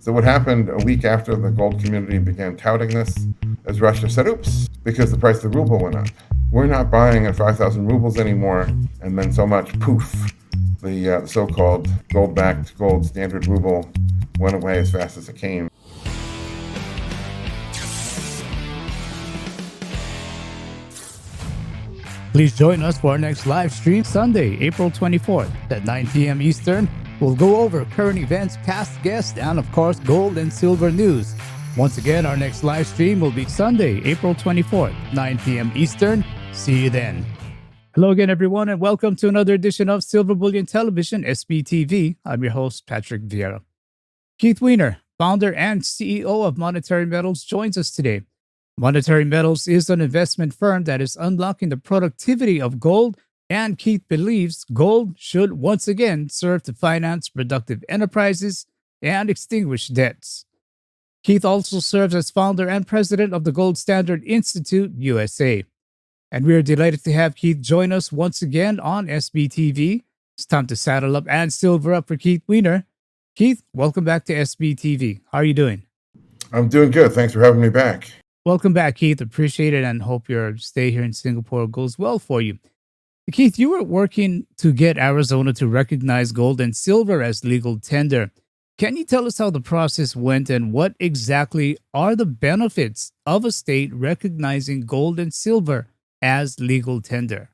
So what happened a week after the gold community began touting this is Russia said, oops, because the price of the ruble went up. We're not buying at 5,000 rubles anymore. And then so much, poof, the so-called gold-backed gold standard ruble went away as fast as it came. Please join us for our next live stream Sunday, April 24th at 9 p.m. Eastern. We'll go over current events, past guests, and of course, gold and silver news. Once again, our next live stream will be Sunday, April 24th, 9 p.m. Eastern. See you then. Hello again, everyone, and welcome to another edition of Silver Bullion Television, SBTV. I'm your host, Patrick Vieira. Keith Weiner, founder and CEO of Monetary Metals, joins us today. Monetary Metals is an investment firm that is unlocking the productivity of gold, and Keith believes gold should once again serve to finance productive enterprises and extinguish debts. Keith also serves as founder and president of the Gold Standard Institute, USA. And we are delighted to have Keith join us once again on SBTV. It's time to saddle up and silver up for Keith Weiner. Keith, welcome back to SBTV. How are you doing? I'm doing good. Thanks for having me back. Welcome back, Keith. Appreciate it and hope your stay here in Singapore goes well for you. Keith, you were working to get Arizona to recognize gold and silver as legal tender. Can you tell us how the process went and what exactly are the benefits of a state recognizing gold and silver as legal tender?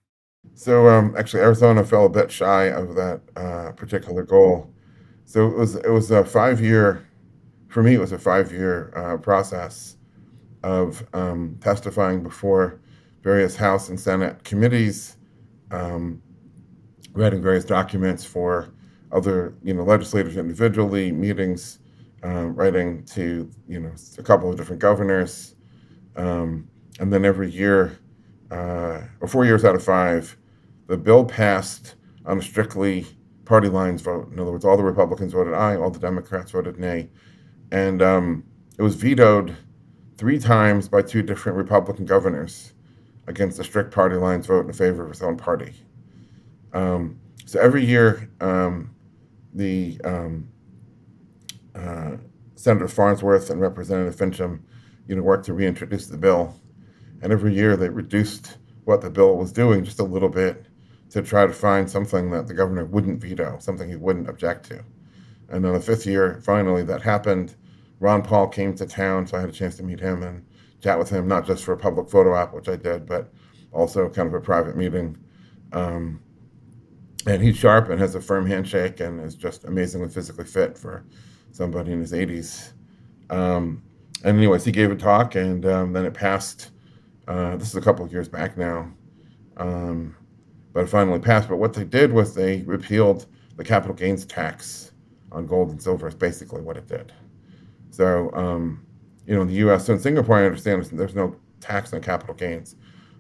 So actually, Arizona fell a bit shy of that particular goal. So it was a 5-year, for me, it was a 5-year process of testifying before various House and Senate committees, writing various documents for other legislators individually, meetings, writing to a couple of different governors, and then every year, or 4 years out of 5, the bill passed on a strictly party lines vote. In other words, all the Republicans voted aye, all the Democrats voted nay, and it was vetoed 3 times by 2 different Republican governors against a strict party lines vote in favor of his own party. So every year, the Senator Farnsworth and Representative Fincham, worked to reintroduce the bill, and every year they reduced what the bill was doing just a little bit to try to find something that the governor wouldn't veto, something he wouldn't object to. And on the 5th year, finally, that happened. Ron Paul came to town, so I had a chance to meet him and chat with him, not just for a public photo op, which I did, but also kind of a private meeting. And he's sharp and has a firm handshake and is just amazingly physically fit for somebody in his 80s. And anyways, he gave a talk, and then it passed. This is a couple of years back now, but it finally passed. But what they did was they repealed the capital gains tax on gold and silver is basically what it did. So, in the U.S., so in Singapore, I understand there's no tax on capital gains.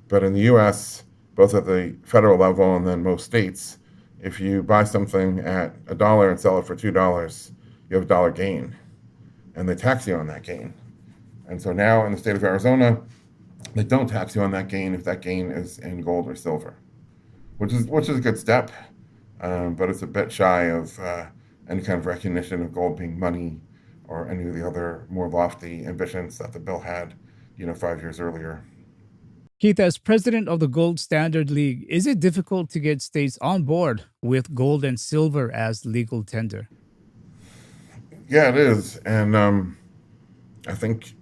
But in the U.S., both at the federal level and then most states, if you buy something at $1 and sell it for $2, you have a $1 gain. And they tax you on that gain. And so now in the state of Arizona, they don't tax you on that gain if that gain is in gold or silver, which is a good step. But it's a bit shy of any kind of recognition of gold being money or any of the other more lofty ambitions that the bill had, 5 years earlier. Keith, as president of the Gold Standard League, is it difficult to get states on board with gold and silver as legal tender? Yeah, it is. And I think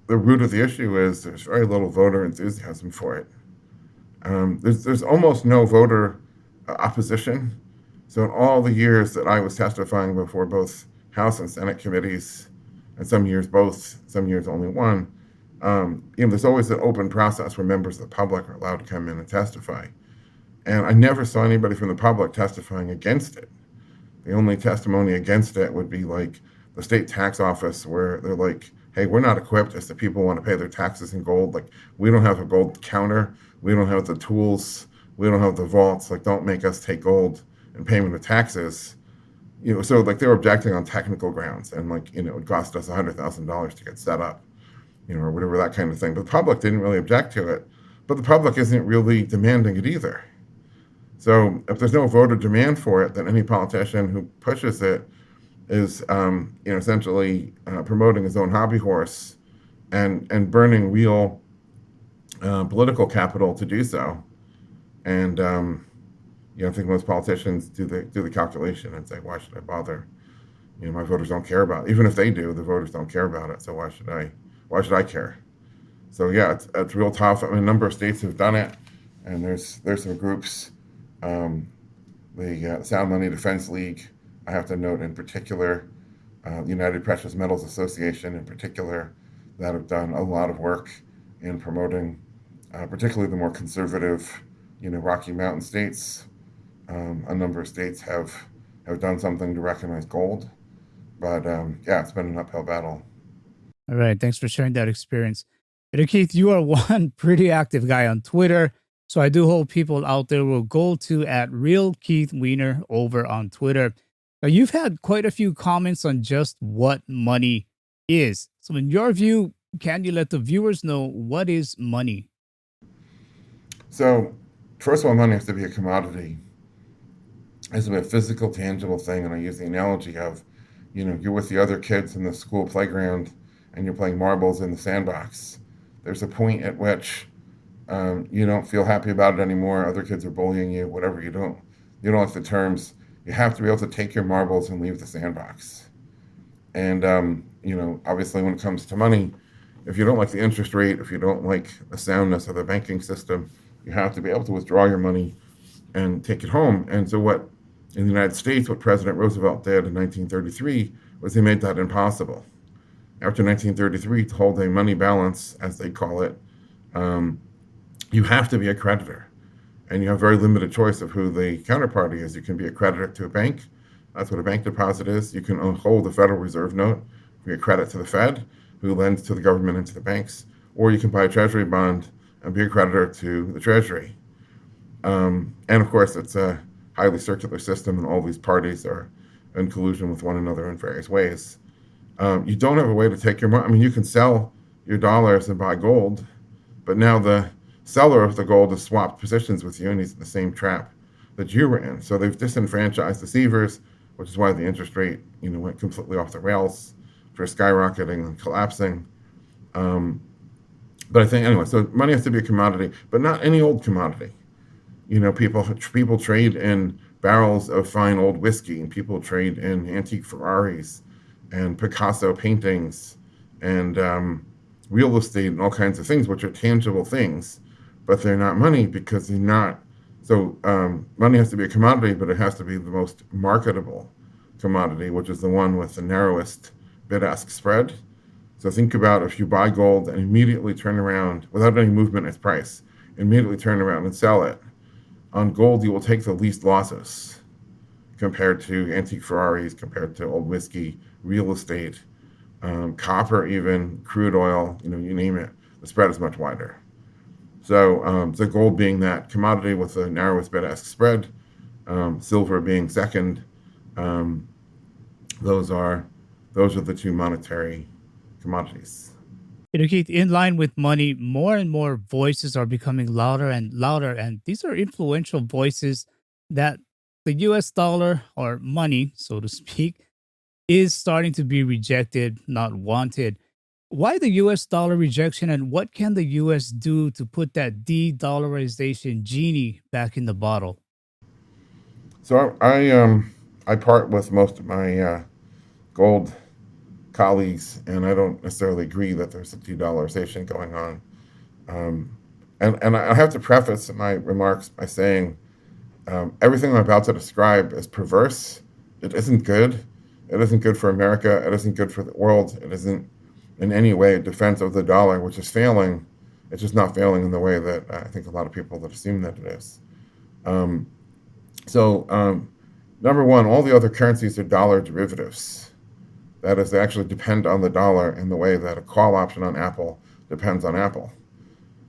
the root of the issue is there's very little voter enthusiasm for it. There's almost no voter opposition. So in all the years that I was testifying before both House and Senate committees, and some years both, some years only one, there's always an open process where members of the public are allowed to come in and testify. And I never saw anybody from the public testifying against it. The only testimony against it would be like the state tax office, where they're like, hey, we're not equipped as the people want to pay their taxes in gold. Like, we don't have a gold counter. We don't have the tools. We don't have the vaults. Like, don't make us take gold in payment of taxes. So like they were objecting on technical grounds, and it would cost us $100,000 to get set up, or whatever, that kind of thing. But the public didn't really object to it. But the public isn't really demanding it either. So if there's no voter demand for it, then any politician who pushes it is essentially promoting his own hobby horse and burning real political capital to do so. And I think most politicians do the calculation and say, why should I bother? My voters don't care about it. Even if they do, the voters don't care about it. So why should I care? So yeah, it's real tough. I mean, a number of states have done it, and there's some groups, um, the Sound Money Defense League, I have to note in particular, the United Precious Metals Association in particular, that have done a lot of work in promoting, particularly the more conservative, Rocky Mountain states. A number of states have done something to recognize gold, but yeah, it's been an uphill battle. All right. Thanks for sharing that experience. Keith, you are one pretty active guy on Twitter. So I do hope people out there will go to at real Keith Weiner over on Twitter. Now, you've had quite a few comments on just what money is. So, in your view, can you let the viewers know what is money? So, first of all, money has to be a commodity. It has to be a physical, tangible thing. And I use the analogy of, you're with the other kids in the school playground and you're playing marbles in the sandbox. There's a point at which you don't feel happy about it anymore. Other kids are bullying you, whatever. You don't like the terms. You have to be able to take your marbles and leave the sandbox. And obviously, when it comes to money, if you don't like the interest rate, if you don't like the soundness of the banking system, you have to be able to withdraw your money and take it home. And so, what in the United States, what President Roosevelt did in 1933 was he made that impossible. After 1933, to hold a money balance, as they call it, um, you have to be a creditor. And you have very limited choice of who the counterparty is. You can be a creditor to a bank. That's what a bank deposit is. You can hold a Federal Reserve note, be a credit to the Fed, who lends to the government and to the banks. Or you can buy a Treasury bond and be a creditor to the Treasury. And of course, it's a highly circular system, and all these parties are in collusion with one another in various ways. You don't have a way to take your money. I mean, you can sell your dollars and buy gold, but now the seller of the gold has swapped positions with you, and he's in the same trap that you were in. So they've disenfranchised deceivers, which is why the interest rate, went completely off the rails for skyrocketing and collapsing. But I think anyway, so money has to be a commodity, but not any old commodity. People trade in barrels of fine old whiskey, and people trade in antique Ferraris and Picasso paintings and real estate and all kinds of things, which are tangible things, but they're not money because they're not. So money has to be a commodity, but it has to be the most marketable commodity, which is the one with the narrowest bid-ask spread. So think about if you buy gold and immediately turn around without any movement in its price, immediately turn around and sell it. On gold, you will take the least losses compared to antique Ferraris, compared to old whiskey, real estate, copper, even crude oil, you name it. The spread is much wider. So the gold being that commodity with the narrowest bid-ask spread, silver being second. Those are the two monetary commodities. Keith, in line with money, more and more voices are becoming louder and louder. And these are influential voices that the US dollar, or money, so to speak, is starting to be rejected, not wanted. Why the US dollar rejection, and what can the US do to put that de dollarization genie back in the bottle? So I part with most of my gold colleagues, and I don't necessarily agree that there's a de-dollarization going on. Um, and I have to preface my remarks by saying everything I'm about to describe is perverse. It isn't good. It isn't good for America. It isn't good for the world. It isn't in any way a defense of the dollar, which is failing. It's just not failing in the way that I think a lot of people that assume that it is. Um, so, number one, all the other currencies are dollar derivatives. That is, they actually depend on the dollar in the way that a call option on Apple depends on Apple.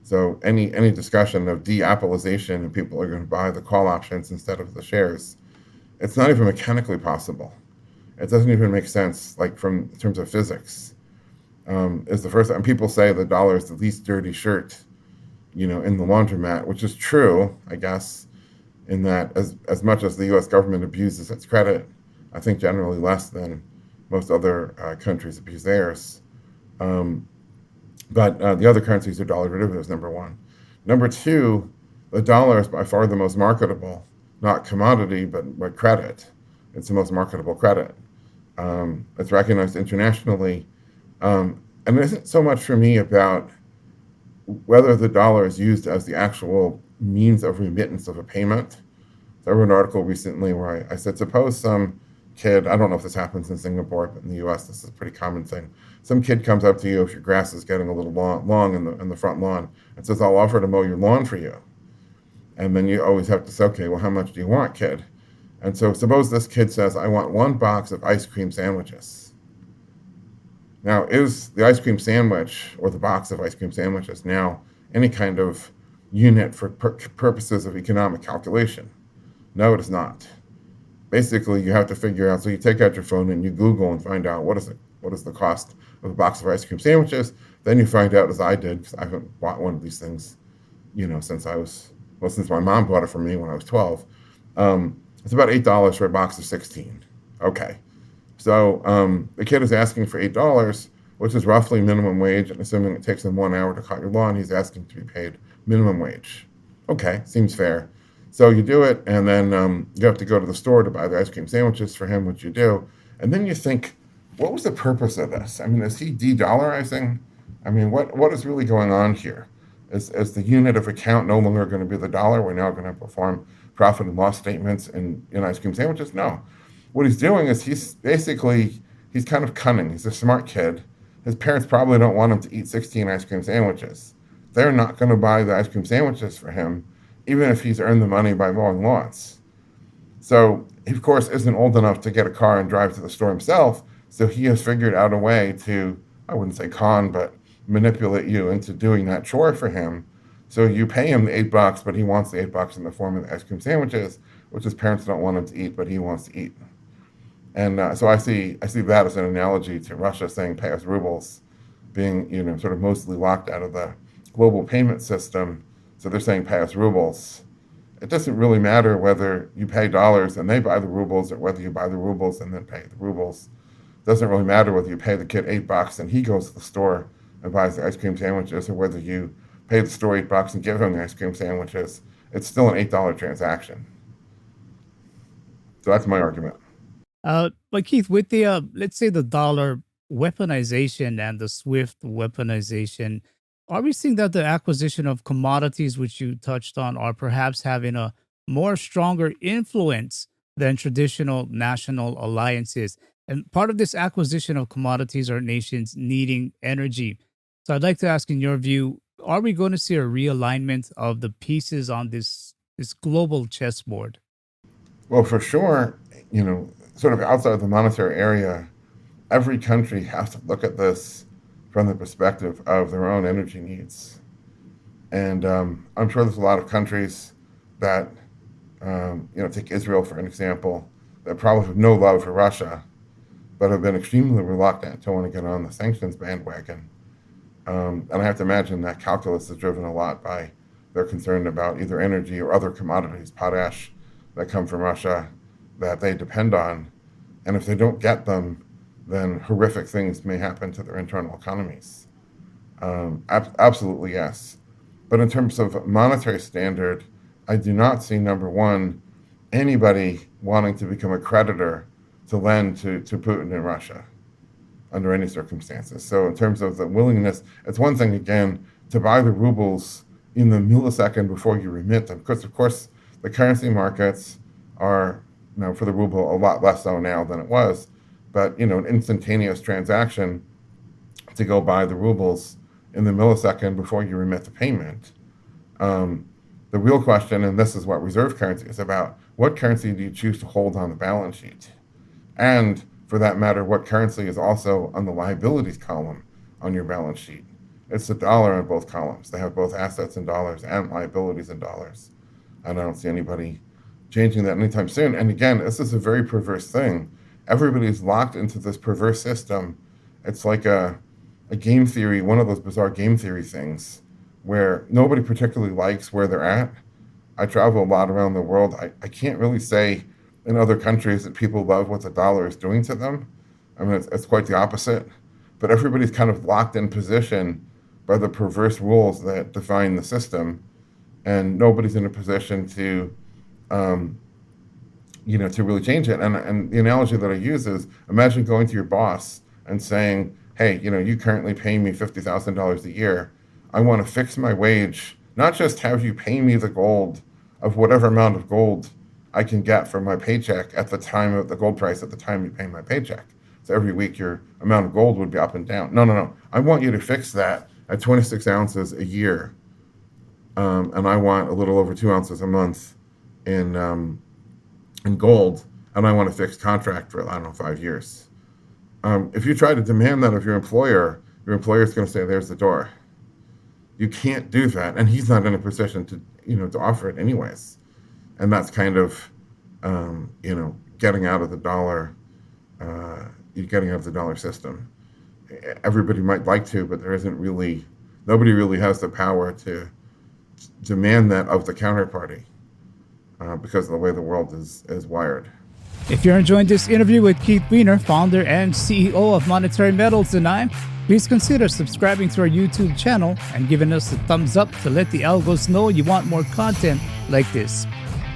So any discussion of de-Appleization and people are going to buy the call options instead of the shares, it's not even mechanically possible. It doesn't even make sense, like from in terms of physics. Is the first time people say the dollar is the least dirty shirt, in the laundromat, which is true, I guess, in that as much as the U.S. government abuses its credit, I think generally less than most other countries abuse theirs. Um, but the other currencies are dollar derivatives, number one. Number two, the dollar is by far the most marketable, not commodity, but credit. It's the most marketable credit. It's recognized internationally. And it isn't so much for me about whether the dollar is used as the actual means of remittance of a payment. So I wrote an article recently where I said, suppose some kid, I don't know if this happens in Singapore, but in the US, this is a pretty common thing. Some kid comes up to you if your grass is getting a little long in the front lawn and says, I'll offer to mow your lawn for you. And then you always have to say, okay, well, how much do you want, kid? And so suppose this kid says, I want one box of ice cream sandwiches. Now, is the ice cream sandwich or the box of ice cream sandwiches now any kind of unit for purposes of economic calculation? No, it is not. Basically, you have to figure out. So you take out your phone and you Google and find out what is the cost of a box of ice cream sandwiches. Then you find out, as I did, because I haven't bought one of these things, since my mom bought it for me when I was 12. It's about $8 for a box of 16. Okay, so the kid is asking for $8, which is roughly minimum wage, and assuming it takes him 1 hour to cut your lawn, he's asking to be paid minimum wage. Okay, seems fair. So you do it, and then you have to go to the store to buy the ice cream sandwiches for him, which you do. And then you think, what was the purpose of this? I mean, is he de-dollarizing? I mean, what is really going on here? Is the unit of account no longer going to be the dollar? We're now going to perform profit and loss statements in ice cream sandwiches? No. What he's doing is he's kind of cunning. He's a smart kid. His parents probably don't want him to eat 16 ice cream sandwiches. They're not going to buy the ice cream sandwiches for him, even if he's earned the money by mowing lawns. So he, of course, isn't old enough to get a car and drive to the store himself, so he has figured out a way to, I wouldn't say con, but manipulate you into doing that chore for him. So you pay him the $8, but he wants the $8 in the form of the ice cream sandwiches, which his parents don't want him to eat, but he wants to eat. And so I see that as an analogy to Russia saying pay us rubles, being sort of mostly locked out of the global payment system. So they're saying pay us rubles. It doesn't really matter whether you pay dollars and they buy the rubles, or whether you buy the rubles and then pay the rubles. It doesn't really matter whether you pay the kid $8 and he goes to the store and buys the ice cream sandwiches, or whether you pay the store $8 and give him the ice cream sandwiches. It's still an $8 transaction. So that's my argument. But Keith, with the let's say the dollar weaponization and the swift weaponization, are we seeing that the acquisition of commodities, which you touched on, are perhaps having a more stronger influence than traditional national alliances? And part of this acquisition of commodities are nations needing energy. So I'd like to ask, in your view, are we going to see a realignment of the pieces on this global chessboard? Well, for sure, sort of outside the monetary area, every country has to look at this from the perspective of their own energy needs. And I'm sure there's a lot of countries that, take Israel for an example, that probably have no love for Russia, but have been extremely reluctant to want to get on the sanctions bandwagon. And I have to imagine that calculus is driven a lot by their concern about either energy or other commodities, potash, that come from Russia that they depend on. And if they don't get them, then horrific things may happen to their internal economies. Absolutely, yes. But in terms of monetary standard, I do not see, number one, anybody wanting to become a creditor to lend to Putin in Russia under any circumstances. So in terms of the willingness, it's one thing, again, to buy the rubles in the millisecond before you remit them. Because, of course, the currency markets are, for the ruble, a lot less so now than it was. But, an instantaneous transaction to go buy the rubles in the millisecond before you remit the payment. The real question, and this is what reserve currency is about, what currency do you choose to hold on the balance sheet? And for that matter, what currency is also on the liabilities column on your balance sheet? It's the dollar on both columns. They have both assets in dollars and liabilities in dollars. And I don't see anybody changing that anytime soon. And again, this is a very perverse thing. Everybody's locked into this perverse system. It's like a game theory, one of those bizarre game theory things where nobody particularly likes where they're at. I travel a lot around the world. I can't really say in other countries that people love what the dollar is doing to them. I mean, it's quite the opposite. But everybody's kind of locked in position by the perverse rules that define the system, and nobody's in a position to, to really change it. And the analogy that I use is, imagine going to your boss and saying, "Hey, you currently pay me $50,000 a year. I want to fix my wage, not just have you pay me the gold of whatever amount of gold I can get from my paycheck at the time of the gold price at the time you pay my paycheck. So every week your amount of gold would be up and down. No. I want you to fix that at 26 ounces a year, and I want a little over 2 ounces a month in gold, and I want a fixed contract for, I don't know, 5 years." If you try to demand that of your employer is going to say, "There's the door." You can't do that, and he's not in a position to offer it anyways. And that's kind of getting out of the dollar. You're getting out of the dollar system. Everybody might like to, but nobody really has the power to demand that of the counterparty because of the way the world is wired. If you're enjoying this interview with Keith Weiner, founder and CEO of Monetary Metals and I, please consider subscribing to our YouTube channel and giving us a thumbs up to let the algos know you want more content like this.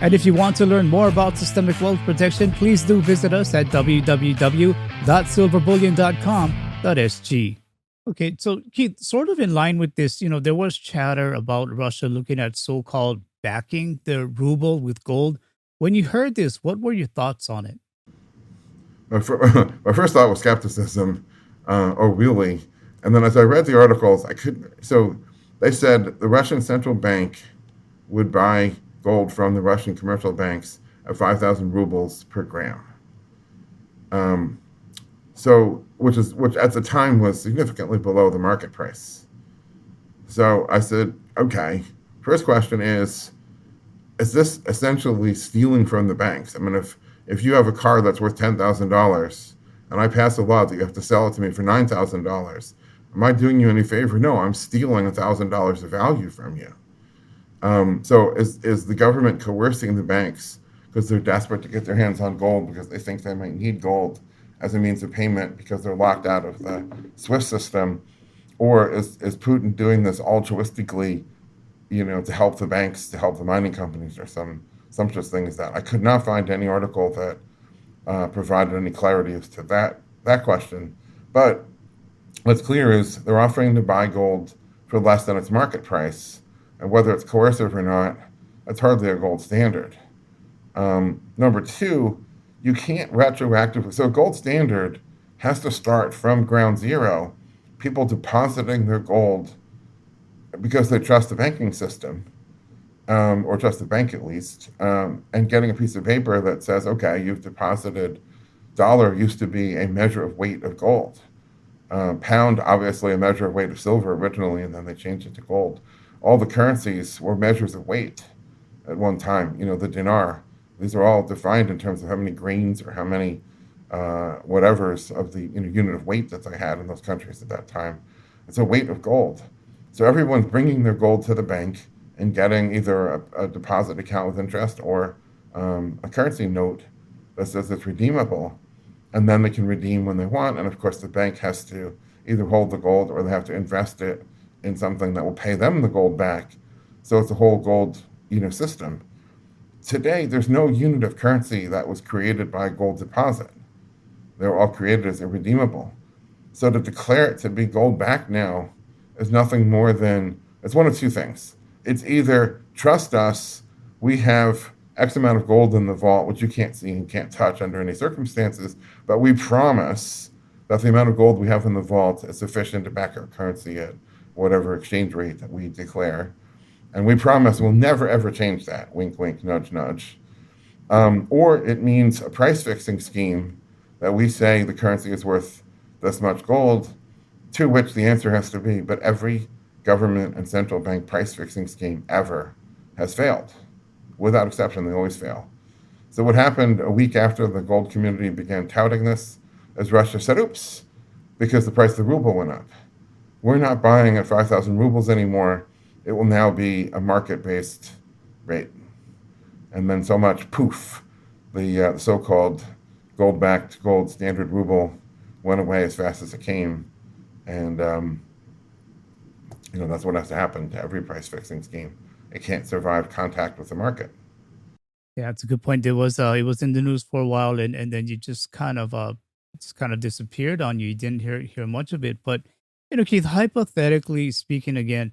And if you want to learn more about systemic wealth protection, please do visit us at www.silverbullion.com.sg. Okay, so Keith, sort of in line with this, there was chatter about Russia looking at so-called backing the ruble with gold. When you heard this, what were your thoughts on it? My first thought was skepticism, oh really? And then as I read the articles, so they said the Russian central bank would buy gold from the Russian commercial banks at 5,000 rubles per gram. Which at the time was significantly below the market price. So I said, okay, first question is this essentially stealing from the banks? I mean, if you have a car that's worth $10,000 and I pass a law that you have to sell it to me for $9,000, am I doing you any favor? No, I'm stealing $1,000 of value from you. So is the government coercing the banks because they're desperate to get their hands on gold because they think they might need gold as a means of payment because they're locked out of the SWIFT system? Or is Putin doing this altruistically, to help the banks, to help the mining companies, or some such thing as that? I could not find any article that provided any clarity as to that question. But what's clear is they're offering to buy gold for less than its market price. And whether it's coercive or not, that's hardly a gold standard. Number two, you can't retroactively. So a gold standard has to start from ground zero, people depositing their gold because they trust the banking system, or trust the bank at least, and getting a piece of paper that says, okay, you've deposited. Dollar used to be a measure of weight of gold. Pound, obviously, a measure of weight of silver originally, and then they changed it to gold. All the currencies were measures of weight at one time. The dinar, these are all defined in terms of how many grains or how many whatevers of the unit of weight that they had in those countries at that time. It's a weight of gold. So everyone's bringing their gold to the bank and getting either a deposit account with interest or a currency note that says it's redeemable, and then they can redeem when they want. And of course, the bank has to either hold the gold or they have to invest it in something that will pay them the gold back. So it's a whole gold, system. Today, there's no unit of currency that was created by a gold deposit. They're all created as irredeemable. So to declare it to be gold backed now is nothing more than, it's one of two things. It's either trust us, we have X amount of gold in the vault, which you can't see and can't touch under any circumstances, but we promise that the amount of gold we have in the vault is sufficient to back our currency at whatever exchange rate that we declare. And we promise we'll never, ever change that. Wink, wink, nudge, nudge. Or it means a price fixing scheme that we say the currency is worth this much gold, to which the answer has to be, but every government and central bank price fixing scheme ever has failed. Without exception, they always fail. So what happened a week after the gold community began touting this is Russia said, oops, because the price of the ruble went up. We're not buying at 5,000 rubles anymore. It will now be a market-based rate. And then so much, poof, the so-called gold-backed gold standard ruble went away as fast as it came, and that's what has to happen to every price fixing scheme. It can't survive contact with the market. Yeah, it's a good point. There was it was in the news for a while, and then you just kind of disappeared on you. You didn't hear much of it. But Keith, hypothetically speaking, again,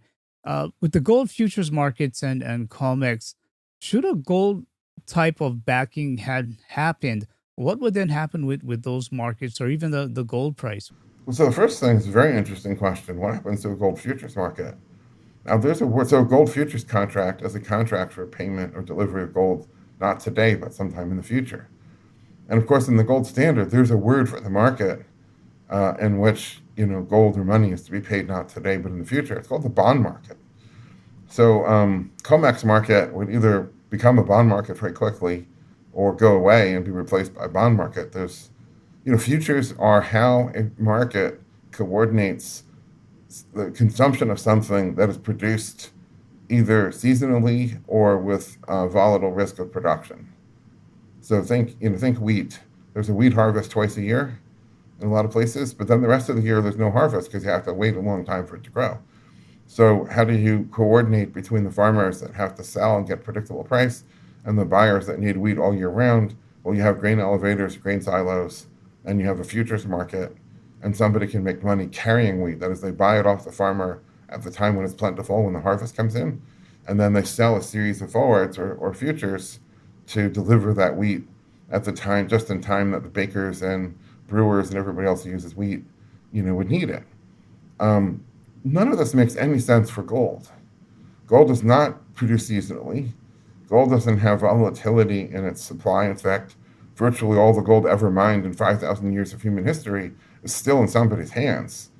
with the gold futures markets and COMEX, should a gold type of backing had happened, what would then happen with those markets or even the gold price? So the first thing is a very interesting question. What happens to a gold futures market? Now, there's a word. So, a gold futures contract is a contract for payment or delivery of gold, not today, but sometime in the future. And of course, in the gold standard, there's a word for the market in which gold or money is to be paid not today, but in the future. It's called the bond market. So, COMEX market would either become a bond market very quickly, or go away and be replaced by a bond market. Futures are how a market coordinates the consumption of something that is produced either seasonally or with volatile risk of production. So think wheat. There's a wheat harvest twice a year in a lot of places, but then the rest of the year there's no harvest because you have to wait a long time for it to grow. So how do you coordinate between the farmers that have to sell and get predictable price and the buyers that need wheat all year round? Well, you have grain elevators, grain silos, and you have a futures market, and somebody can make money carrying wheat. That is, they buy it off the farmer at the time when it's plentiful, when the harvest comes in, and then they sell a series of forwards or futures to deliver that wheat at the time, just in time that the bakers and brewers and everybody else who uses wheat, would need it. None of this makes any sense for gold. Gold does not produce seasonally. Gold doesn't have volatility in its supply. In fact, virtually all the gold ever mined in 5,000 years of human history is still in somebody's hands.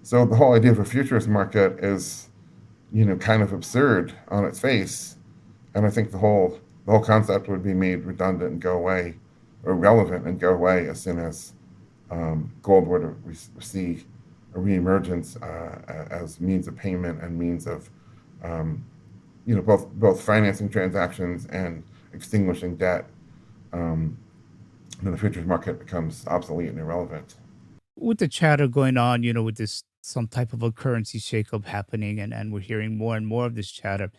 So the whole idea of a futures market is, kind of absurd on its face. And I think the whole concept would be made redundant and go away, or irrelevant and go away as soon as gold were to see a reemergence as means of payment and means of, both financing transactions and extinguishing debt. Then the futures market becomes obsolete and irrelevant. With the chatter going on, with this some type of a currency shakeup happening, and we're hearing more and more of this chatter.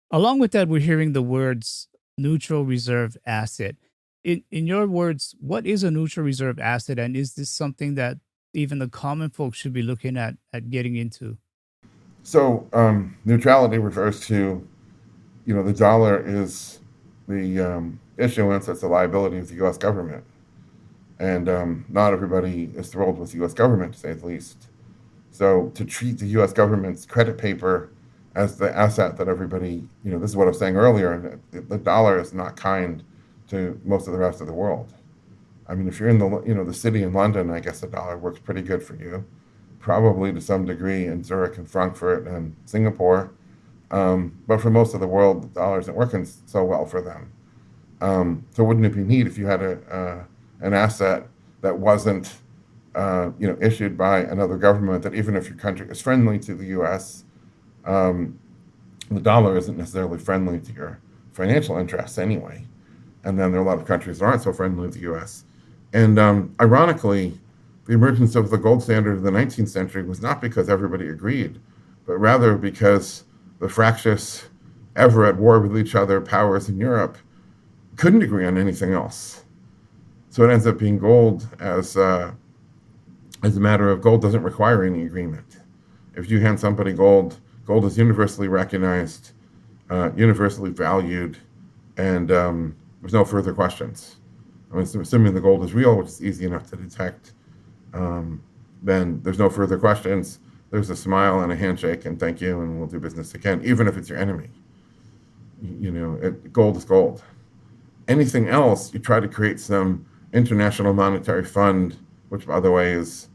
Along with that, we're hearing the words neutral reserve asset. In your words, what is a neutral reserve asset, and is this something that even the common folks should be looking at getting into? So neutrality refers to, the dollar is the issuance, it's the liability of the U.S. government. And not everybody is thrilled with the U.S. government, to say the least. So to treat the U.S. government's credit paper as the asset that everybody, this is what I was saying earlier, the dollar is not kind to most of the rest of the world. I mean, if you're in the city in London, I guess the dollar works pretty good for you, probably to some degree in Zurich and Frankfurt and Singapore. But for most of the world, the dollar isn't working so well for them. So wouldn't it be neat if you had an asset that wasn't, issued by another government, that even if your country is friendly to the U.S., the dollar isn't necessarily friendly to your financial interests anyway. And then there are a lot of countries that aren't so friendly to the U.S. And ironically, the emergence of the gold standard in the 19th century was not because everybody agreed, but rather because the fractious, ever at war with each other powers in Europe couldn't agree on anything else. So it ends up being gold as a matter of gold doesn't require any agreement. If you hand somebody gold, gold is universally recognized, universally valued, and there's no further questions. I mean, assuming the gold is real, which is easy enough to detect, then there's no further questions. There's a smile and a handshake and thank you, and we'll do business again, even if it's your enemy. Gold is gold. Anything else, you try to create some international monetary fund, which, by the way, is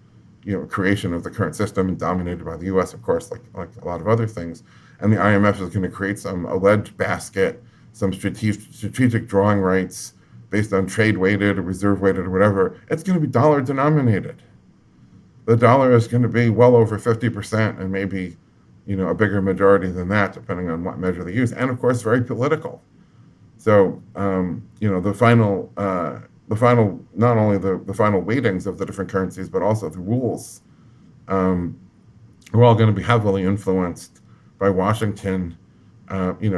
a creation of the current system and dominated by the U.S., of course, like a lot of other things. And the IMF is going to create some alleged basket, some strategic drawing rights based on trade weighted or reserve weighted or whatever. It's going to be dollar denominated. The dollar is going to be well over 50%, and maybe a bigger majority than that, depending on what measure they use. And of course, very political. So, the final, not only the final weightings of the different currencies, but also the rules, um, are all going to be heavily influenced by Washington,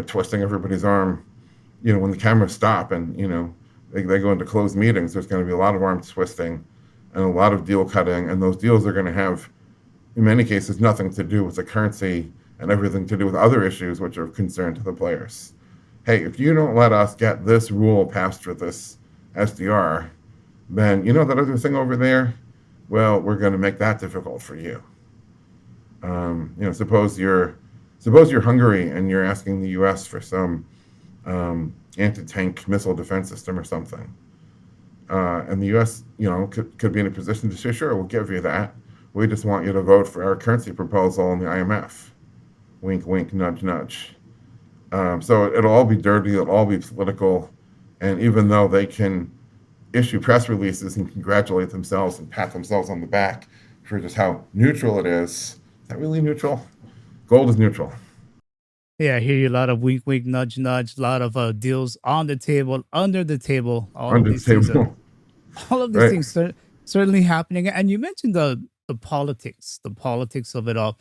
twisting everybody's arm. When the cameras stop and, they go into closed meetings, there's going to be a lot of arm twisting and a lot of deal cutting. And those deals are going to have, in many cases, nothing to do with the currency and everything to do with other issues which are of concern to the players. Hey, if you don't let us get this rule passed for this SDR, then that other thing over there, well, we're going to make that difficult for you. Suppose you're Hungary and you're asking the U.S. for some anti-tank missile defense system or something, and the U.S. could be in a position to say, sure, we'll give you that. We just want you to vote for our currency proposal in the IMF. Wink, wink, nudge, nudge. So it'll all be dirty. It'll all be political. And even though they can issue press releases and congratulate themselves and pat themselves on the back for just how neutral it is that really neutral? Gold is neutral. Yeah, I hear you. A lot of wink, wink, nudge, nudge. A lot of deals on the table, under the table. All of Under the these things are table. all of these Right. things certainly happening. And you mentioned the politics of it all.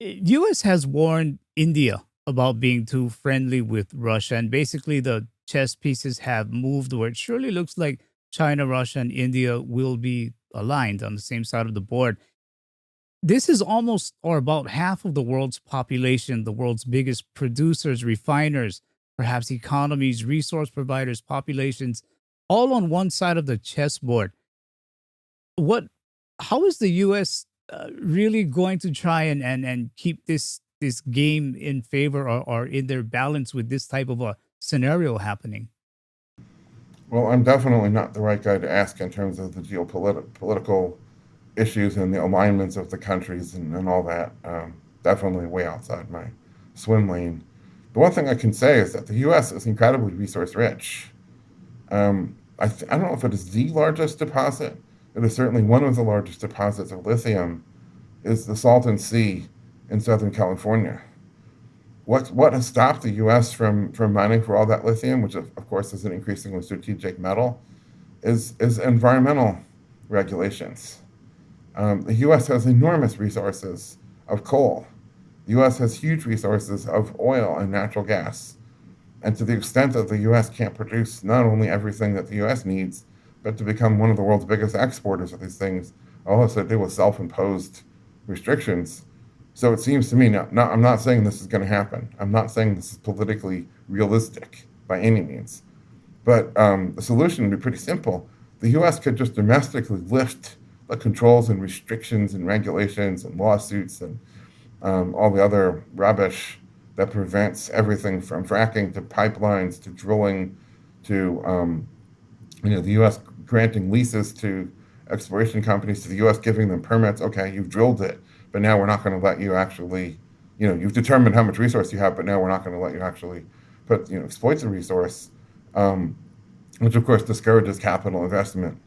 U.S. has warned India about being too friendly with Russia, and basically the chess pieces have moved where it surely looks like China, Russia, and India will be aligned on the same side of the board. This is almost or about half of the world's population, the world's biggest producers, refiners, perhaps economies, resource providers, populations, all on one side of the chessboard. What How is the US really going to try and keep this game in favor, or in their balance with this type of a scenario happening? Well, I'm definitely not the right guy to ask in terms of the geopolitical issues and the alignments of the countries and all that. Definitely way outside my swim lane. The one thing I can say is that the U.S. is incredibly resource rich. I don't know if it is the largest deposit. It is certainly one of the largest deposits of lithium. Is the Salton Sea in Southern California. What has stopped the U.S. from mining for all that lithium, which of course is an increasingly strategic metal, is environmental regulations. The U.S. has enormous resources of coal. The U.S. has huge resources of oil and natural gas. And to the extent that the U.S. can't produce not only everything that the U.S. needs, but to become one of the world's biggest exporters of these things, all has to do with self-imposed restrictions. So it seems to me, now I'm not saying this is going to happen. I'm not saying this is politically realistic by any means. But the solution would be pretty simple. The U.S. could just domestically lift the controls and restrictions and regulations and lawsuits and all the other rubbish that prevents everything from fracking to pipelines to drilling to the U.S. granting leases to exploration companies, to the U.S. giving them permits. Okay, you've drilled it, but now we're not going to let you actually, you've determined how much resource you have, but now we're not going to let you actually exploit the resource, which of course discourages capital investment,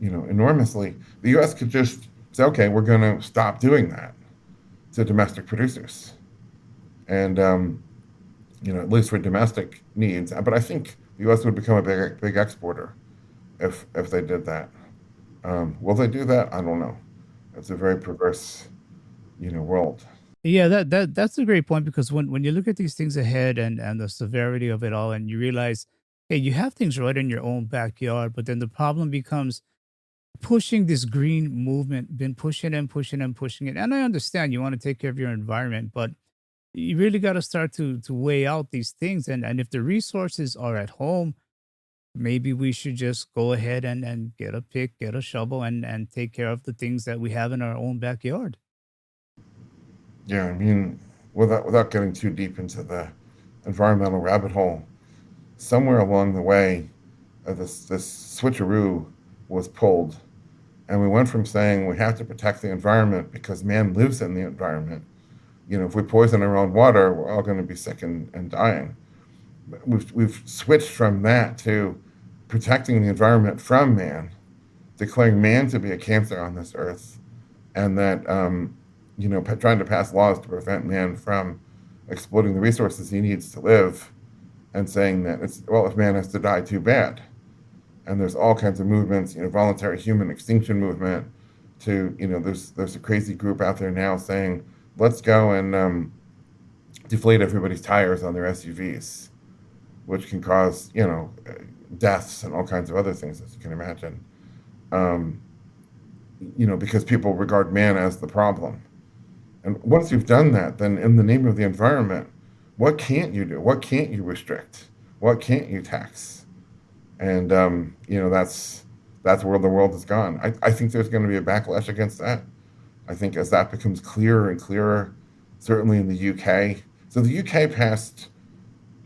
enormously. The U.S. could just say, okay, we're going to stop doing that to domestic producers, and at least for domestic needs. But I think the U.S. would become a big exporter if they did that. Will they do that? I don't know. It's a very perverse, world. Yeah, that's a great point, because when you look at these things ahead, and the severity of it all, and you realize, hey, you have things right in your own backyard, but then the problem becomes pushing this green movement, been pushing and pushing and pushing it. And I understand you want to take care of your environment, but you really got to start to weigh out these things. And if the resources are at home, maybe we should just go ahead and get a pick, get a shovel, and take care of the things that we have in our own backyard. Yeah, I mean, without getting too deep into the environmental rabbit hole, somewhere along the way, this switcheroo was pulled, and we went from saying we have to protect the environment because man lives in the environment. If we poison our own water, we're all going to be sick and dying. We've switched from that to protecting the environment from man, declaring man to be a cancer on this earth, and that trying to pass laws to prevent man from exploiting the resources he needs to live. and saying that if man has to die, too bad. And there's all kinds of movements, voluntary human extinction movement. There's a crazy group out there now saying, let's go and deflate everybody's tires on their SUVs, which can cause deaths and all kinds of other things, as you can imagine. Because people regard man as the problem. And once you've done that, then in the name of the environment, what can't you do? What can't you restrict? What can't you tax? And that's where the world has gone. I think there's going to be a backlash against that. I think as that becomes clearer and clearer, certainly in the UK. So the UK passed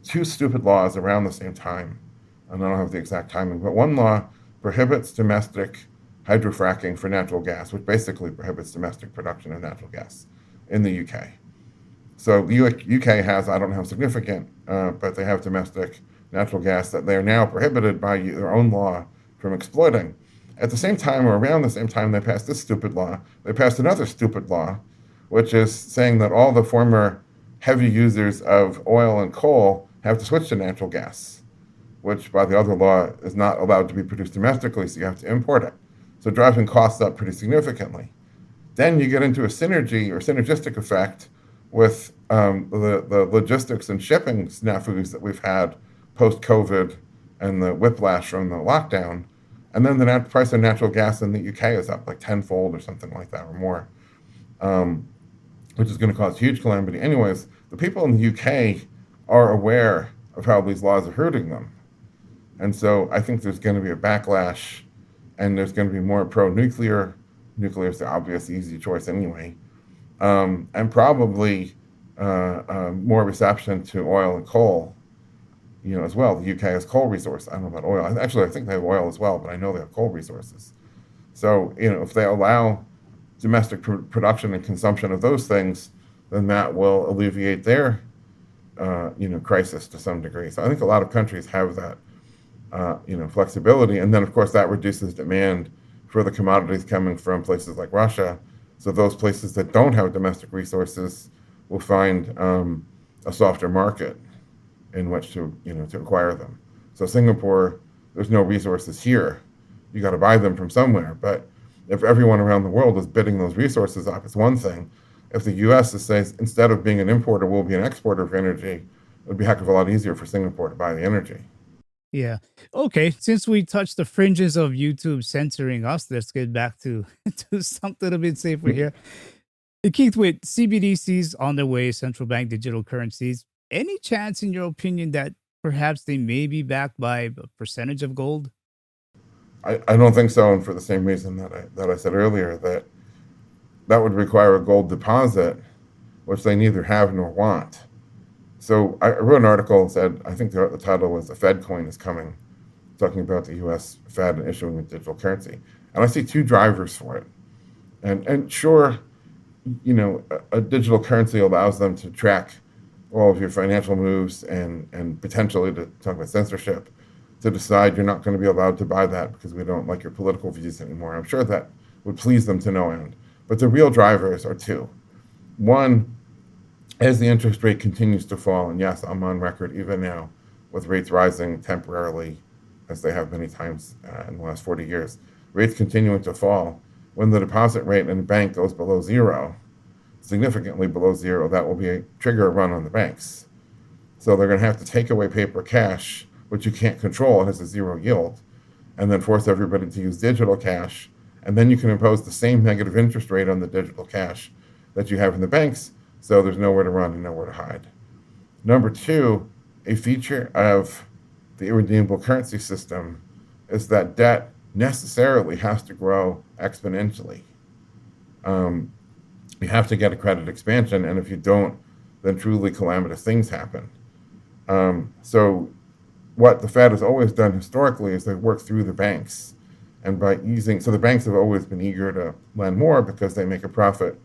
two stupid laws around the same time. And I don't have the exact timing, but one law prohibits domestic hydrofracking for natural gas, which basically prohibits domestic production of natural gas in the UK. So the UK has, I don't know how significant, but they have domestic natural gas that they are now prohibited by their own law from exploiting. At the same time, or around the same time they passed this stupid law, they passed another stupid law, which is saying that all the former heavy users of oil and coal have to switch to natural gas, which by the other law is not allowed to be produced domestically, so you have to import it. So driving costs up pretty significantly. Then you get into a synergy or synergistic effect with the logistics and shipping snafus that we've had post-COVID and the whiplash from the lockdown. And then the price of natural gas in the UK is up like tenfold or something like that or more, which is going to cause huge calamity. Anyways, the people in the UK are aware of how these laws are hurting them. And so I think there's going to be a backlash, and there's going to be more pro-nuclear. Nuclear is the obvious, easy choice anyway. And probably more reception to oil and coal, as well. The UK has coal resource. I don't know about oil. Actually, I think they have oil as well, but I know they have coal resources. So, if they allow domestic production and consumption of those things, then that will alleviate their, crisis to some degree. So I think a lot of countries have that, flexibility. And then, of course, that reduces demand for the commodities coming from places like Russia. So those places that don't have domestic resources will find a softer market in which to acquire them. So Singapore, there's no resources here. You got to buy them from somewhere. But if everyone around the world is bidding those resources up, it's one thing. If the U.S. says instead of being an importer, we'll be an exporter of energy, it would be a heck of a lot easier for Singapore to buy the energy. Yeah. Okay. Since we touched the fringes of YouTube censoring us, let's get back to something a bit safer here. Keith, with CBDCs on their way, central bank digital currencies, any chance, in your opinion, that perhaps they may be backed by a percentage of gold? I don't think so, and for the same reason that I said earlier, that would require a gold deposit, which they neither have nor want. So I wrote an article and said, I think the title was "The Fed Coin is Coming," talking about the U.S. Fed and issuing a digital currency. And I see two drivers for it. And sure, a digital currency allows them to track all of your financial moves and potentially, to talk about censorship, to decide you're not going to be allowed to buy that because we don't like your political views anymore. I'm sure that would please them to no end. But the real drivers are two. One, as the interest rate continues to fall, and yes, I'm on record even now with rates rising temporarily, as they have many times in the last 40 years, rates continuing to fall, when the deposit rate in a bank goes below zero, significantly below zero, that will trigger a run on the banks. So they're going to have to take away paper cash, which you can't control, it has a zero yield, and then force everybody to use digital cash, and then you can impose the same negative interest rate on the digital cash that you have in the banks, so there's nowhere to run and nowhere to hide. Number two, a feature of the irredeemable currency system is that debt necessarily has to grow exponentially. You have to get a credit expansion, and if you don't, then truly calamitous things happen. So what the Fed has always done historically is they work through the banks, and so the banks have always been eager to lend more because they make a profit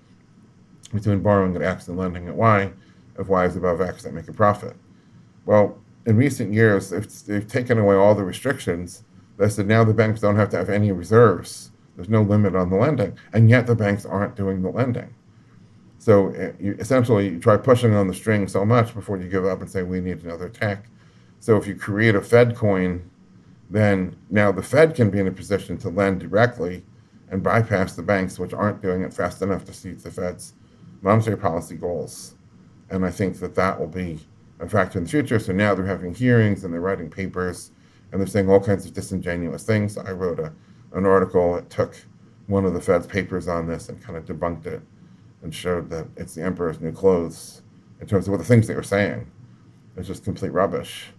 between borrowing at X and lending at Y. If Y is above X, they make a profit. Well, in recent years, they've taken away all the restrictions. They said now the banks don't have to have any reserves. There's no limit on the lending, and yet the banks aren't doing the lending. So you try pushing on the string so much before you give up and say we need another tack. So if you create a Fed coin, then now the Fed can be in a position to lend directly and bypass the banks, which aren't doing it fast enough to suit the Fed's monetary policy goals. And I think that that will be a factor in the future. So now they're having hearings and they're writing papers and they're saying all kinds of disingenuous things. I wrote an article that took one of the Fed's papers on this and kind of debunked it and showed that it's the emperor's new clothes in terms of what the things they were saying. It's just complete rubbish.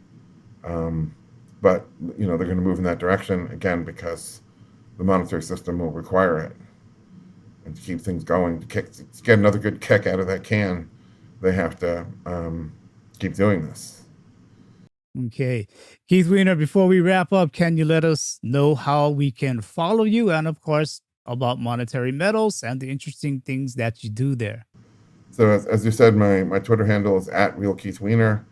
But, you know, they're going to move in that direction, again, because the monetary system will require it. And to keep things going, to get another good kick out of that can, they have to keep doing this. Okay. Keith Weiner, before we wrap up, can you let us know how we can follow you and, of course, about monetary metals and the interesting things that you do there? So as you said, my Twitter handle is @RealKeithWeiner.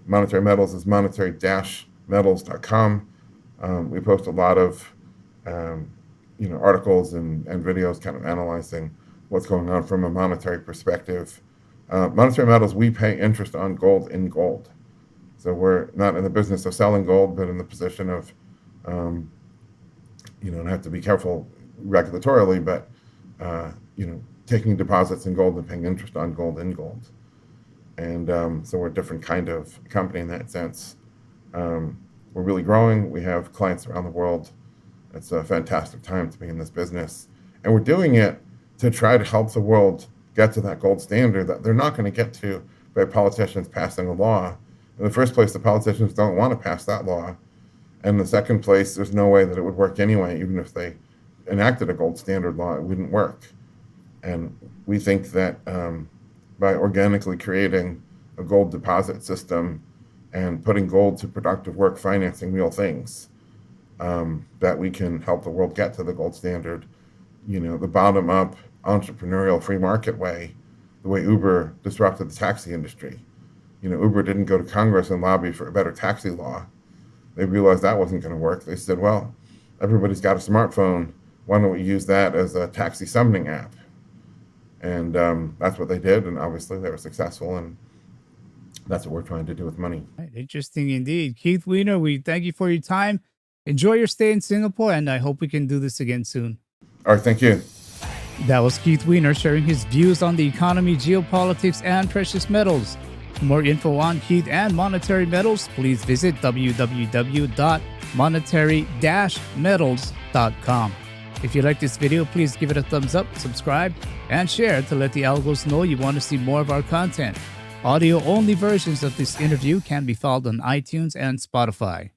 Monetary Metals is monetary-metals.com. We post a lot of articles and videos kind of analyzing what's going on from a monetary perspective. Monetary Metals, we pay interest on gold in gold. So we're not in the business of selling gold, but in the position of, and have to be careful regulatorily, but, taking deposits in gold and paying interest on gold in gold. And so we're a different kind of company in that sense. We're really growing. We have clients around the world. It's a fantastic time to be in this business. And we're doing it to try to help the world get to that gold standard that they're not going to get to by politicians passing a law. In the first place, the politicians don't want to pass that law. And in the second place, there's no way that it would work anyway. Even if they enacted a gold standard law, it wouldn't work. And we think that by organically creating a gold deposit system and putting gold to productive work financing real things, that we can help the world get to the gold standard, the bottom-up entrepreneurial free market way, the way Uber disrupted the taxi industry. Uber didn't go to Congress and lobby for a better taxi law. They realized that wasn't going to work. They said, well, everybody's got a smartphone. Why don't we use that as a taxi summoning app? And that's what they did. And obviously they were successful. And that's what we're trying to do with money. Right, interesting indeed. Keith Weiner, we thank you for your time. Enjoy your stay in Singapore, and I hope we can do this again soon. All right, thank you. That was Keith Weiner sharing his views on the economy, geopolitics, and precious metals. For more info on Keith and monetary metals, please visit www.monetary-metals.com. If you like this video, please give it a thumbs up, subscribe, and share to let the algos know you want to see more of our content. Audio-only versions of this interview can be found on iTunes and Spotify.